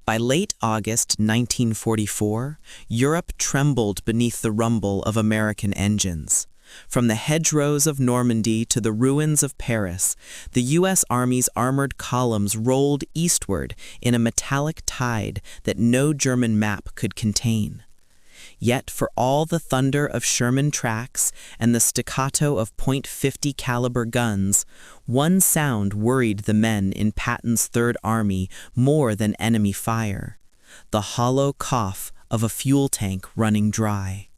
By late August 1944, Europe trembled beneath the rumble of American engines. From the hedgerows of Normandy to the ruins of Paris, the U.S. Army's armored columns rolled eastward in a metallic tide that no German map could contain. Yet for all the thunder of Sherman tracks and the staccato of .50 caliber guns, one sound worried the men in Patton's Third Army more than enemy fire: the hollow cough of a fuel tank running dry.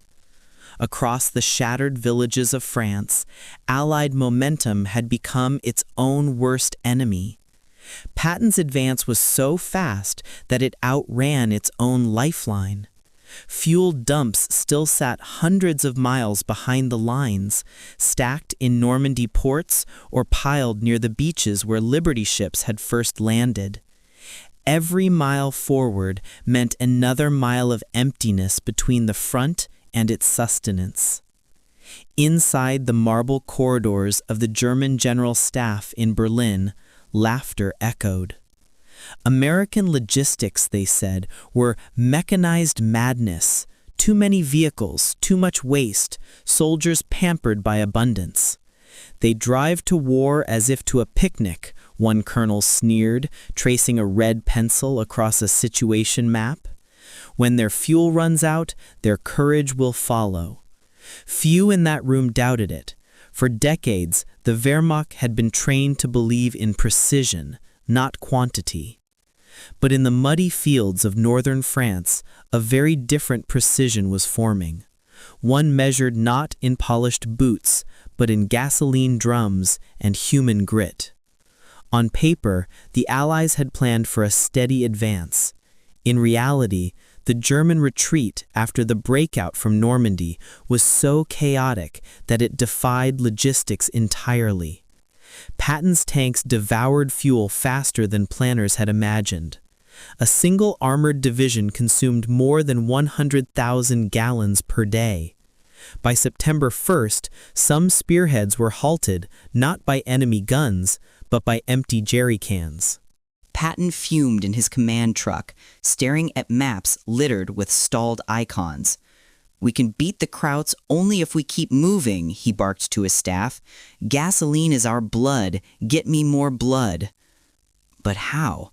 Across the shattered villages of France, Allied momentum had become its own worst enemy. Patton's advance was so fast that it outran its own lifeline. Fuel dumps still sat hundreds of miles behind the lines, stacked in Normandy ports or piled near the beaches where Liberty ships had first landed. Every mile forward meant another mile of emptiness between the front and its sustenance. Inside the marble corridors of the German General Staff in Berlin, laughter echoed. American logistics, they said, were mechanized madness, too many vehicles, too much waste, soldiers pampered by abundance. They drive to war as if to a picnic, one colonel sneered, tracing a red pencil across a situation map. When their fuel runs out, their courage will follow. Few in that room doubted it. For decades, the Wehrmacht had been trained to believe in precision, not quantity. But in the muddy fields of northern France, a very different precision was forming. One measured not in polished boots, but in gasoline drums and human grit. On paper, the Allies had planned for a steady advance. In reality, the German retreat after the breakout from Normandy was so chaotic that it defied logistics entirely. Patton's tanks devoured fuel faster than planners had imagined. A single armored division consumed more than 100,000 gallons per day. By September 1st, some spearheads were halted not by enemy guns, but by empty jerry cans. Patton fumed in his command truck, staring at maps littered with stalled icons. "We can beat the Krauts only if we keep moving," he barked to his staff. "Gasoline is our blood. Get me more blood." But how?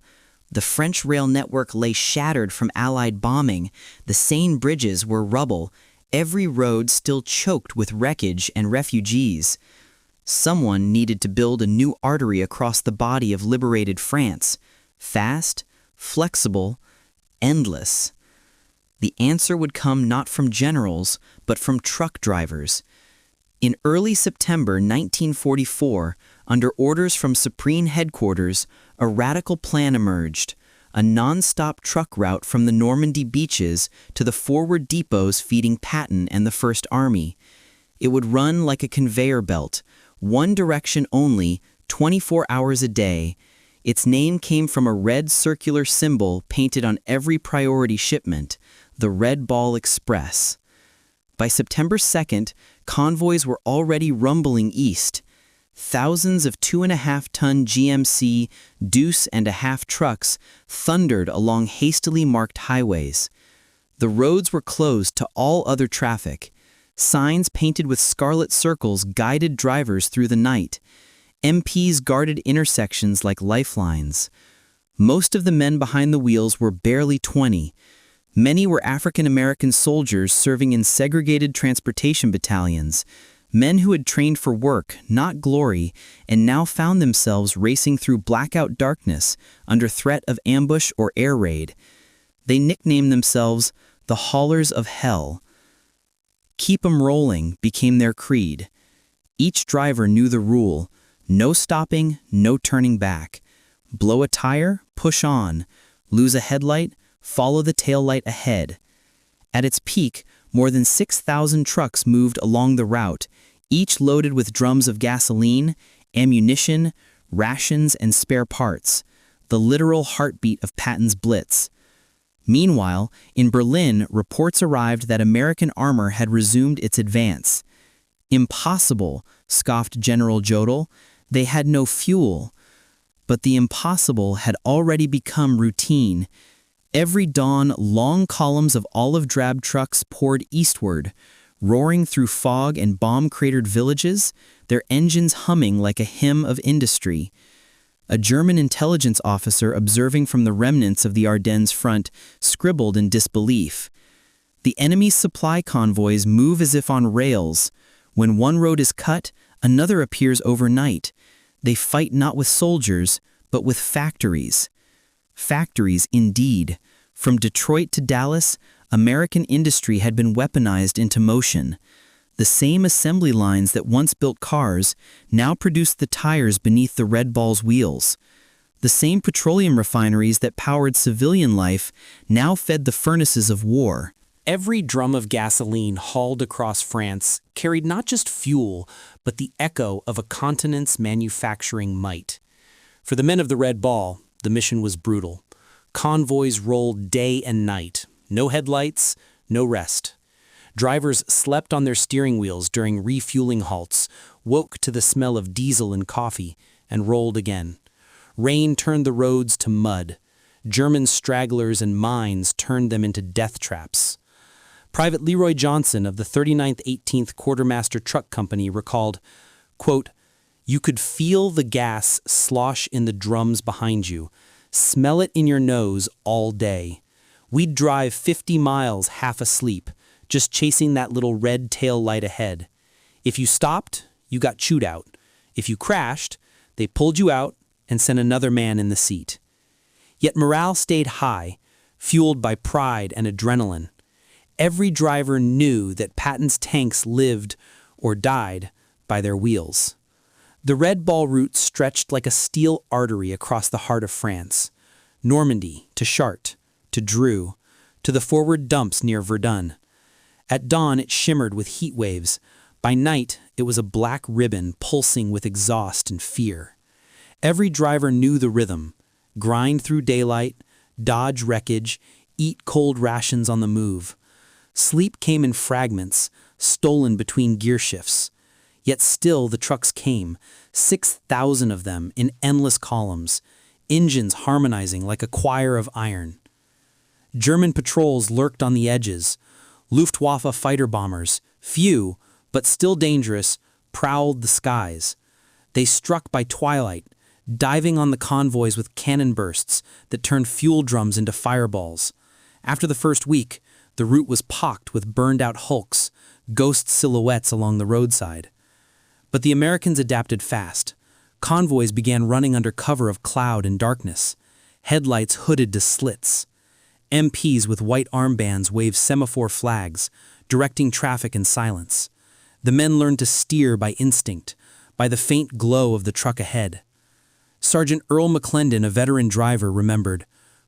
The French rail network lay shattered from Allied bombing. The Seine bridges were rubble. Every road still choked with wreckage and refugees. Someone needed to build a new artery across the body of liberated France. Fast, flexible, endless. The answer would come not from generals, but from truck drivers. In early September 1944, under orders from Supreme Headquarters, a radical plan emerged: a non-stop truck route from the Normandy beaches to the forward depots feeding Patton and the First Army. It would run like a conveyor belt, one direction only, 24 hours a day. Its name came from a red circular symbol painted on every priority shipment: the Red Ball Express. By September 2nd, convoys were already rumbling east. Thousands of 2.5-ton GMC deuce and a half trucks thundered along hastily marked highways. The roads were closed to all other traffic. Signs painted with scarlet circles guided drivers through the night. MPs guarded intersections like lifelines. Most of the men behind the wheels were barely 20. Many were African American soldiers serving in segregated transportation battalions, men who had trained for work, not glory, and now found themselves racing through blackout darkness under threat of ambush or air raid. They nicknamed themselves the Haulers of Hell. "Keep 'em rolling" became their creed. Each driver knew the rule: no stopping, no turning back. Blow a tire, push on. Lose a headlight, follow the taillight ahead. At its peak, more than 6,000 trucks moved along the route, each loaded with drums of gasoline, ammunition, rations, and spare parts, the literal heartbeat of Patton's blitz. Meanwhile, in Berlin, reports arrived that American armor had resumed its advance. "Impossible," scoffed General Jodl. "They had no fuel." But the impossible had already become routine. Every dawn, long columns of olive-drab trucks poured eastward, roaring through fog and bomb-cratered villages, their engines humming like a hymn of industry. A German intelligence officer observing from the remnants of the Ardennes front scribbled in disbelief. The enemy's supply convoys move as if on rails. When one road is cut, another appears overnight. They fight not with soldiers, but with factories. Factories, indeed. From Detroit to Dallas, American industry had been weaponized into motion. The same assembly lines that once built cars now produced the tires beneath the Red Ball's wheels. The same petroleum refineries that powered civilian life now fed the furnaces of war. Every drum of gasoline hauled across France carried not just fuel, but the echo of a continent's manufacturing might. For the men of the Red Ball, the mission was brutal. Convoys rolled day and night. No headlights, no rest. Drivers slept on their steering wheels during refueling halts, woke to the smell of diesel and coffee, and rolled again. Rain turned the roads to mud. German stragglers and mines turned them into death traps. Private Leroy Johnson of the 39th 18th Quartermaster Truck Company recalled, quote, "You could feel the gas slosh in the drums behind you, smell it in your nose all day. We'd drive 50 miles half asleep, just chasing that little red tail light ahead. If you stopped, you got chewed out. If you crashed, they pulled you out and sent another man in the seat." Yet morale stayed high, fueled by pride and adrenaline. Every driver knew that Patton's tanks lived or died by their wheels. The Red Ball route stretched like a steel artery across the heart of France. Normandy to Chartres, to Dreux, to the forward dumps near Verdun. At dawn it shimmered with heat waves. By night it was a black ribbon pulsing with exhaust and fear. Every driver knew the rhythm. Grind through daylight, dodge wreckage, eat cold rations on the move. Sleep came in fragments, stolen between gear shifts. Yet still the trucks came, 6,000 of them in endless columns, engines harmonizing like a choir of iron. German patrols lurked on the edges. Luftwaffe fighter bombers, few, but still dangerous, prowled the skies. They struck by twilight, diving on the convoys with cannon bursts that turned fuel drums into fireballs. After the first week, the route was pocked with burned-out hulks, ghost silhouettes along the roadside. But the Americans adapted fast. Convoys began running under cover of cloud and darkness, headlights hooded to slits. MPs with white armbands waved semaphore flags, directing traffic in silence. The men learned to steer by instinct, by the faint glow of the truck ahead. Sergeant Earl McClendon, a veteran driver, remembered,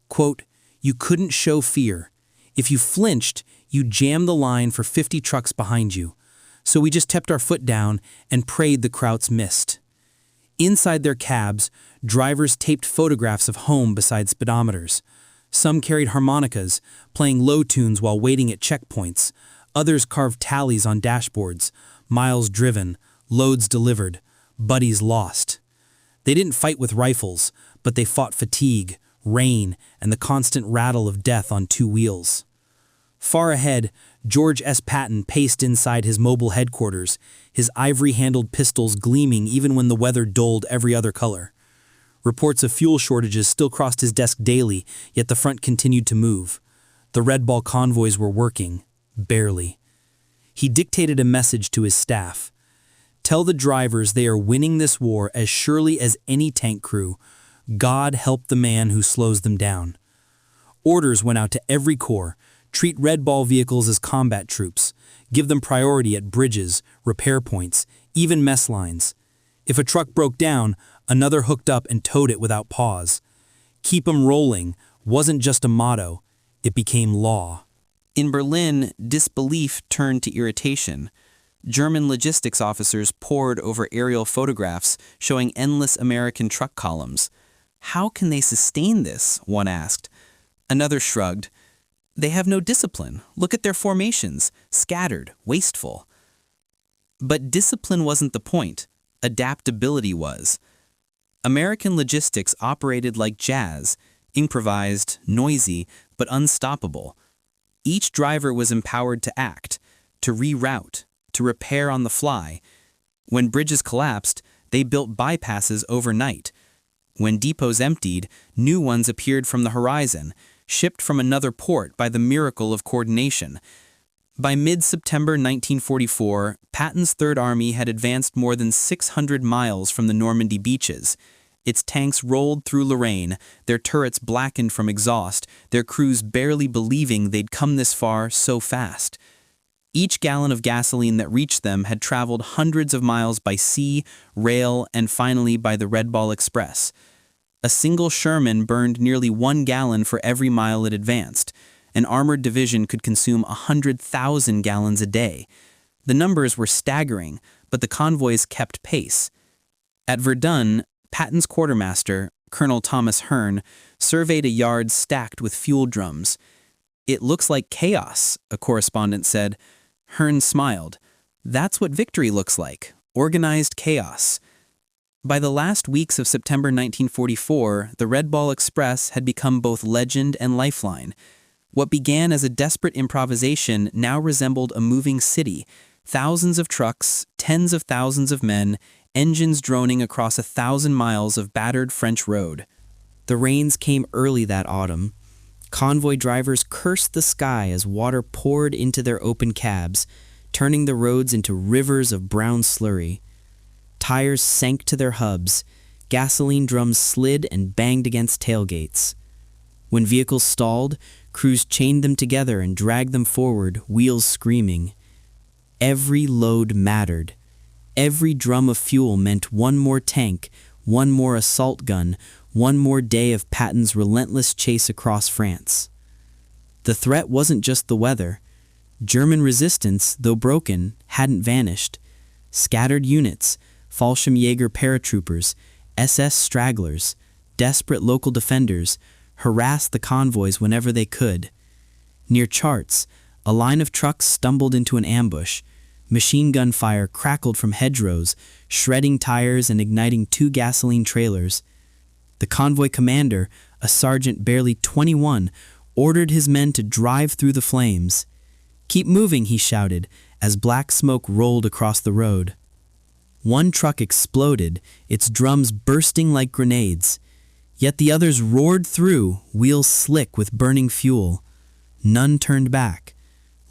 quote, "You couldn't show fear. If you flinched, you jammed the line for 50 trucks behind you. So we just kept our foot down and prayed the Krauts missed." Inside their cabs, drivers taped photographs of home beside speedometers. Some carried harmonicas, playing low tunes while waiting at checkpoints. Others carved tallies on dashboards, miles driven, loads delivered, buddies lost. They didn't fight with rifles, but they fought fatigue, rain, and the constant rattle of death on two wheels. Far ahead, George S. Patton paced inside his mobile headquarters, his ivory-handled pistols gleaming even when the weather dulled every other color. Reports of fuel shortages still crossed his desk daily, yet the front continued to move. The Red Ball convoys were working, barely. He dictated a message to his staff. "Tell the drivers they are winning this war as surely as any tank crew. God help the man who slows them down." Orders went out to every corps. Treat Red Ball vehicles as combat troops. Give them priority at bridges, repair points, even mess lines. If a truck broke down, another hooked up and towed it without pause. "Keep 'em rolling" wasn't just a motto, it became law. In Berlin, disbelief turned to irritation. German logistics officers pored over aerial photographs showing endless American truck columns. How can they sustain this? One asked. Another shrugged. They have no discipline. Look at their formations, scattered, wasteful. But discipline wasn't the point. Adaptability was. American logistics operated like jazz, improvised, noisy, but unstoppable. Each driver was empowered to act, to reroute, to repair on the fly. When bridges collapsed, they built bypasses overnight. When depots emptied, new ones appeared from the horizon, shipped from another port by the miracle of coordination. By mid-September 1944, Patton's Third Army had advanced more than 600 miles from the Normandy beaches. Its tanks rolled through Lorraine, their turrets blackened from exhaust, their crews barely believing they'd come this far so fast. Each gallon of gasoline that reached them had traveled hundreds of miles by sea, rail, and finally by the Red Ball Express. A single Sherman burned nearly 1 gallon for every mile it advanced. An armored division could consume 100,000 gallons a day. The numbers were staggering, but the convoys kept pace. At Verdun, Patton's quartermaster, Colonel Thomas Hearn, surveyed a yard stacked with fuel drums. "It looks like chaos," a correspondent said. Hearn smiled. "That's what victory looks like, organized chaos." By the last weeks of September 1944, the Red Ball Express had become both legend and lifeline. What began as a desperate improvisation now resembled a moving city. Thousands of trucks, tens of thousands of men, engines droning across 1,000 miles of battered French road. The rains came early that autumn. Convoy drivers cursed the sky as water poured into their open cabs, turning the roads into rivers of brown slurry. Tires sank to their hubs, gasoline drums slid and banged against tailgates. When vehicles stalled, crews chained them together and dragged them forward, wheels screaming. Every load mattered. Every drum of fuel meant one more tank, one more assault gun, one more day of Patton's relentless chase across France. The threat wasn't just the weather. German resistance, though broken, hadn't vanished. Scattered units, Fallschirmjäger paratroopers, SS stragglers, desperate local defenders, harassed the convoys whenever they could. Near Chartres, a line of trucks stumbled into an ambush. Machine gun fire crackled from hedgerows, shredding tires and igniting 2 gasoline trailers. The convoy commander, a sergeant barely 21, ordered his men to drive through the flames. "Keep moving," he shouted, as black smoke rolled across the road. One truck exploded, its drums bursting like grenades. Yet the others roared through, wheels slick with burning fuel. None turned back.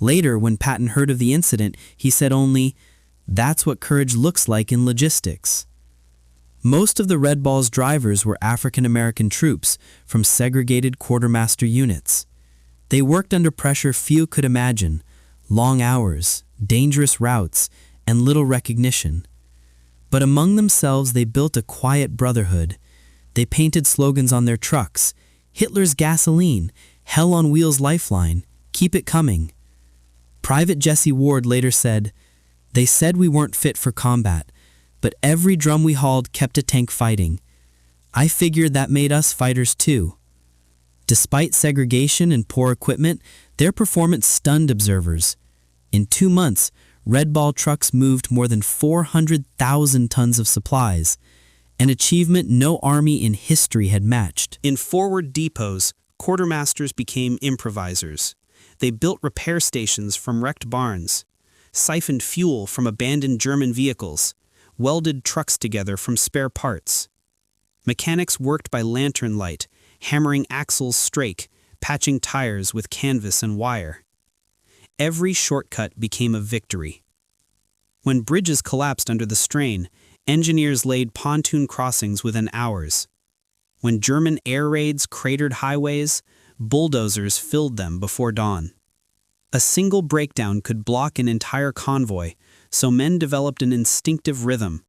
Later, when Patton heard of the incident, he said only, "That's what courage looks like in logistics." Most of the Red Ball's drivers were African-American troops from segregated quartermaster units. They worked under pressure few could imagine, long hours, dangerous routes, and little recognition. But among themselves they built a quiet brotherhood. They painted slogans on their trucks: "Hitler's gasoline," "Hell on Wheels Lifeline," "Keep it coming." Private Jesse Ward later said, "They said we weren't fit for combat, but every drum we hauled kept a tank fighting. I figured that made us fighters too." Despite segregation and poor equipment, their performance stunned observers. In 2 months, Red Ball trucks moved more than 400,000 tons of supplies, an achievement no army in history had matched. In forward depots, quartermasters became improvisers. They built repair stations from wrecked barns, siphoned fuel from abandoned German vehicles, welded trucks together from spare parts. Mechanics worked by lantern light, hammering axles straight, patching tires with canvas and wire. Every shortcut became a victory. When bridges collapsed under the strain, engineers laid pontoon crossings within hours. When German air raids cratered highways, bulldozers filled them before dawn. A single breakdown could block an entire convoy, so men developed an instinctive rhythm.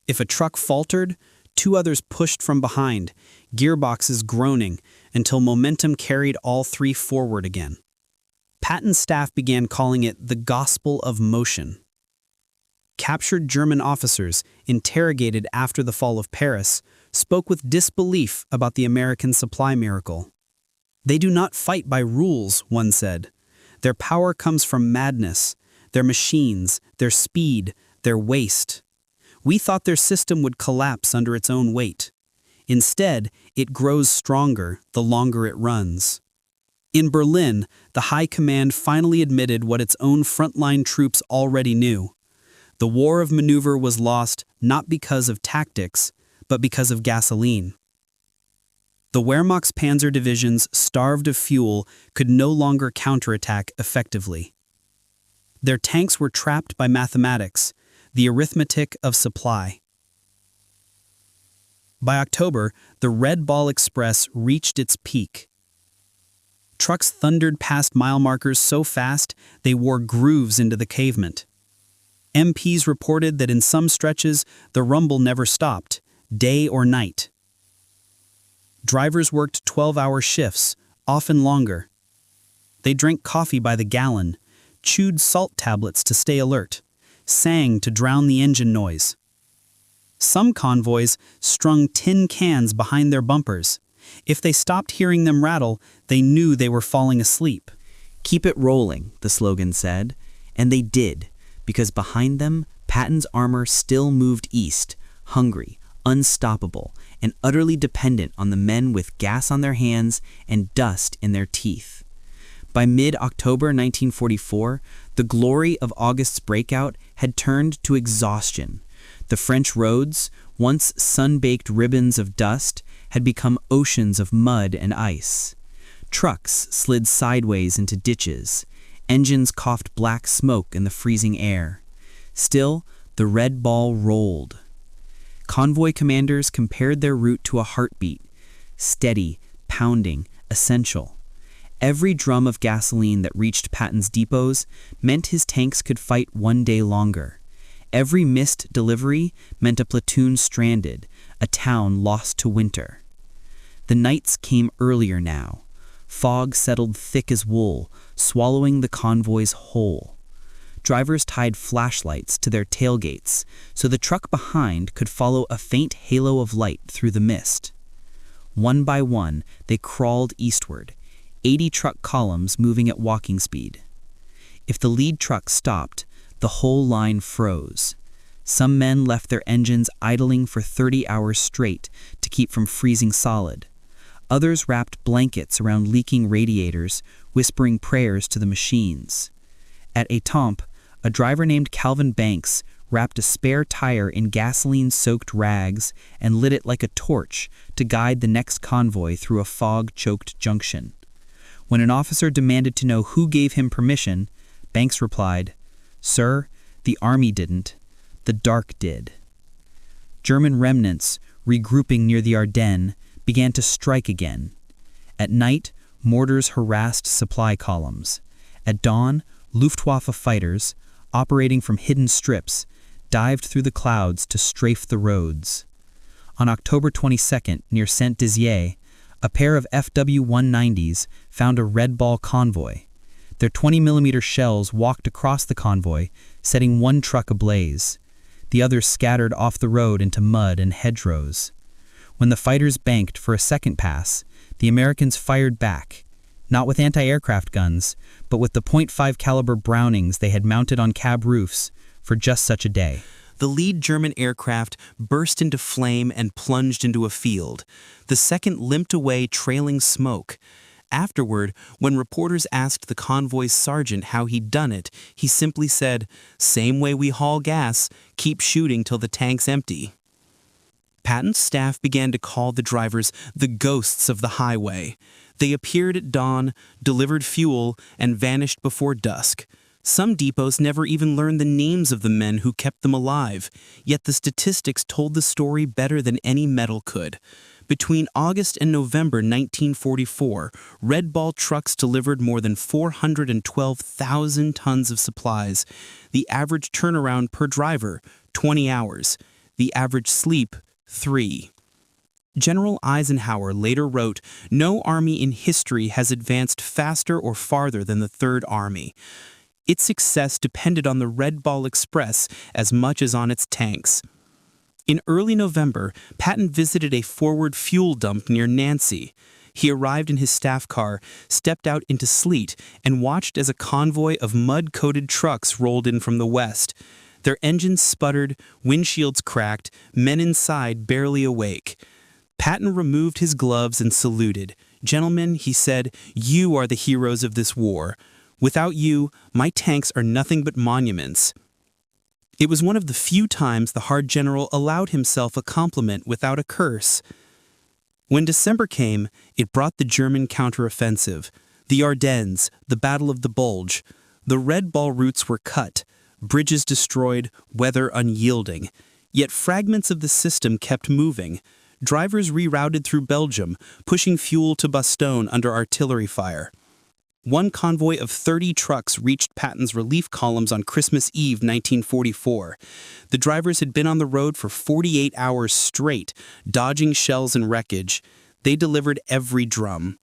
If a truck faltered, 2 others pushed from behind, gearboxes groaning, until momentum carried all 3 forward again. Patton's staff began calling it the gospel of motion. Captured German officers, interrogated after the fall of Paris, spoke with disbelief about the American supply miracle. "They do not fight by rules," one said. "Their power comes from madness, their machines, their speed, their waste. We thought their system would collapse under its own weight. Instead, it grows stronger the longer it runs." In Berlin, the High Command finally admitted what its own frontline troops already knew. The war of maneuver was lost not because of tactics, but because of gasoline. The Wehrmacht's panzer divisions, starved of fuel, could no longer counterattack effectively. Their tanks were trapped by mathematics, the arithmetic of supply. By October, the Red Ball Express reached its peak. Trucks thundered past mile markers so fast they wore grooves into the pavement. MPs reported that in some stretches, the rumble never stopped, day or night. Drivers worked 12-hour shifts, often longer. They drank coffee by the gallon, chewed salt tablets to stay alert, sang to drown the engine noise. Some convoys strung tin cans behind their bumpers. If they stopped hearing them rattle, they knew they were falling asleep. "Keep it rolling," the slogan said, and they did, because behind them, Patton's armor still moved east, hungry, unstoppable, and utterly dependent on the men with gas on their hands and dust in their teeth. By mid-October 1944, the glory of August's breakout had turned to exhaustion. The French roads, once sun-baked ribbons of dust, had become oceans of mud and ice. Trucks slid sideways into ditches. Engines coughed black smoke in the freezing air. Still, the Red Ball rolled. Convoy commanders compared their route to a heartbeat, steady, pounding, essential. Every drum of gasoline that reached Patton's depots meant his tanks could fight one day longer. Every missed delivery meant a platoon stranded, a town lost to winter. The nights came earlier now. Fog settled thick as wool, swallowing the convoys whole. Drivers tied flashlights to their tailgates so the truck behind could follow a faint halo of light through the mist. One by one, they crawled eastward, 80 truck columns moving at walking speed. If the lead truck stopped, the whole line froze. Some men left their engines idling for 30 hours straight to keep from freezing solid. Others wrapped blankets around leaking radiators, whispering prayers to the machines. At Étampes, a driver named Calvin Banks wrapped a spare tire in gasoline-soaked rags and lit it like a torch to guide the next convoy through a fog-choked junction. When an officer demanded to know who gave him permission, Banks replied, "Sir, the army didn't. The dark did." German remnants, regrouping near the Ardennes, began to strike again. At night, mortars harassed supply columns. At dawn, Luftwaffe fighters, operating from hidden strips, dived through the clouds to strafe the roads. On October 22nd, near Saint-Dizier, a pair of FW-190s found a Red Ball convoy. Their 20mm shells walked across the convoy, setting one truck ablaze. The others scattered off the road into mud and hedgerows. When the fighters banked for a second pass, the Americans fired back, not with anti-aircraft guns, but with the .5 caliber Brownings they had mounted on cab roofs for just such a day. The lead German aircraft burst into flame and plunged into a field. The second limped away trailing smoke. Afterward, when reporters asked the convoy's sergeant how he'd done it, he simply said, "Same way we haul gas, keep shooting till the tank's empty." Patton's staff began to call the drivers the ghosts of the highway. They appeared at dawn, delivered fuel, and vanished before dusk. Some depots never even learned the names of the men who kept them alive, yet the statistics told the story better than any medal could. Between August and November 1944, Red Ball trucks delivered more than 412,000 tons of supplies. The average turnaround per driver, 20 hours. The average sleep, 3. General Eisenhower later wrote, "No army in history has advanced faster or farther than the Third Army." Its success depended on the Red Ball Express as much as on its tanks. In early November, Patton visited a forward fuel dump near Nancy. He arrived in his staff car, stepped out into sleet, and watched as a convoy of mud-coated trucks rolled in from the west. Their engines sputtered, windshields cracked, men inside barely awake. Patton removed his gloves and saluted. "Gentlemen," he said, "you are the heroes of this war. Without you, my tanks are nothing but monuments." It was one of the few times the hard general allowed himself a compliment without a curse. When December came, it brought the German counteroffensive, the Ardennes, the Battle of the Bulge. The Red Ball routes were cut, bridges destroyed, weather unyielding. Yet fragments of the system kept moving. Drivers rerouted through Belgium, pushing fuel to Bastogne under artillery fire. One convoy of 30 trucks reached Patton's relief columns on Christmas Eve 1944. The drivers had been on the road for 48 hours straight, dodging shells and wreckage. They delivered every drum.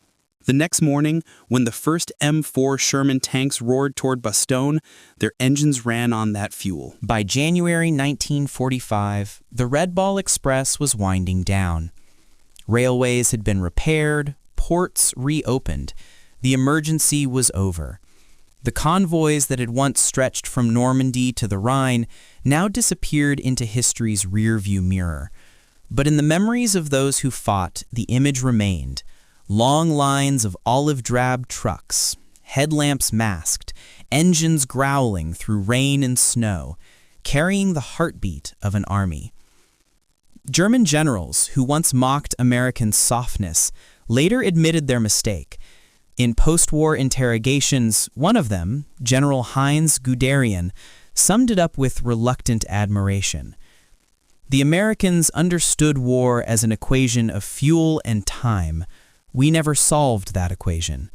The next morning, when the first M4 Sherman tanks roared toward Bastogne, their engines ran on that fuel. By January 1945, the Red Ball Express was winding down. Railways had been repaired, ports reopened. The emergency was over. The convoys that had once stretched from Normandy to the Rhine now disappeared into history's rearview mirror. But in the memories of those who fought, the image remained. Long lines of olive-drab trucks, headlamps masked, engines growling through rain and snow, carrying the heartbeat of an army. German generals who once mocked American softness later admitted their mistake. In post-war interrogations, one of them, General Heinz Guderian, summed it up with reluctant admiration. The Americans understood war as an equation of fuel and time. We never solved that equation.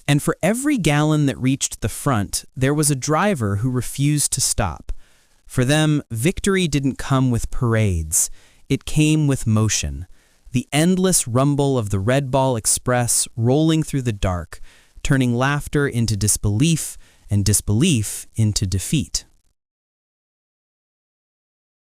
And for every gallon that reached the front, there was a driver who refused to stop. For them, victory didn't come with parades. It came with motion. The endless rumble of the Red Ball Express rolling through the dark, turning laughter into disbelief and disbelief into defeat.